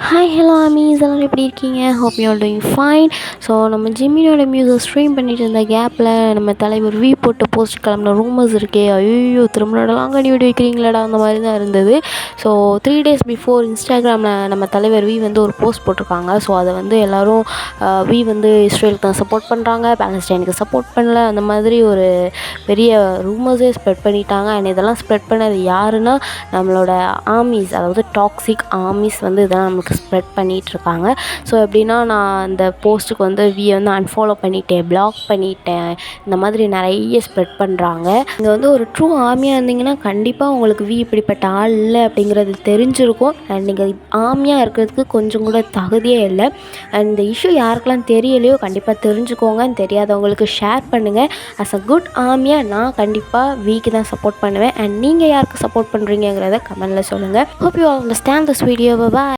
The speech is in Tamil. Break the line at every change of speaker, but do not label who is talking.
ஹாய் ஹலோ அமீஸ் எல்லோரும் எப்படி இருக்கீங்க? Hope you are doing fine. So நம்ம ஜிம்மினோட மியூசிக் ஸ்ட்ரீம் பண்ணிட்டு இருந்த கேப்பில் நம்ம தலைவர் வி போட்டு போஸ்ட் கிளம்பின ரூமர்ஸ் இருக்கே, ஐயோ திருமணம்லாம் கனி வெடி வைக்கிறீங்களாடா அந்த மாதிரி தான் இருந்தது. ஸோ 3 days பிஃபோர் இன்ஸ்டாகிராமில் நம்ம தலைவர் வி வந்து ஒரு போஸ்ட் போட்டிருக்காங்க. ஸோ அதை வந்து எல்லோரும் வி வந்து இஸ்ரேலுக்கு தான் சப்போர்ட் பண்ணுறாங்க, பாலஸ்டைனுக்கு சப்போர்ட் பண்ணல, அந்த மாதிரி ஒரு பெரிய ரூமர்ஸே ஸ்ப்ரெட் பண்ணிட்டாங்க. அண்ட் இதெல்லாம் ஸ்ப்ரெட் பண்ணது யாருன்னா நம்மளோட ஆர்மிஸ், அதாவது டாக்ஸிக் ஆர்மிஸ் வந்து இதெல்லாம் நமக்கு ஸ்ப்ரெட் பண்ணிகிட்ருக்காங்க. ஸோ எப்படின்னா, நான் அந்த போஸ்ட்டுக்கு வந்து வியை வந்து அன்ஃபாலோ பண்ணிட்டேன், பிளாக் பண்ணிட்டேன், இந்த மாதிரி நிறைய ஸ்ப்ரெட் பண்ணுறாங்க. இங்கே வந்து ஒரு ட்ரூ ஆர்மியாக இருந்தீங்கன்னா கண்டிப்பாக உங்களுக்கு வி இப்படிப்பட்ட ஆள் இல்லை அப்படிங்கிறது தெரிஞ்சிருக்கும். அண்ட் நீங்கள் ஆர்மியாக இருக்கிறதுக்கு கொஞ்சம் கூட தகுதியே இல்லை. அண்ட் இந்த இஷ்யூ யாருக்கெல்லாம் தெரியலையோ கண்டிப்பாக தெரிஞ்சுக்கோங்க. தெரியாதவங்களுக்கு ஷேர் பண்ணுங்கள். அஸ் அ குட் ஆர்மியாக நான் கண்டிப்பாக விக்கு தான் சப்போர்ட் பண்ணுவேன். அண்ட் நீங்கள் யாருக்கு சப்போர்ட் பண்ணுறீங்கிறத கமெண்டில் சொல்லுங்கள். Hope you understand this video. Bye.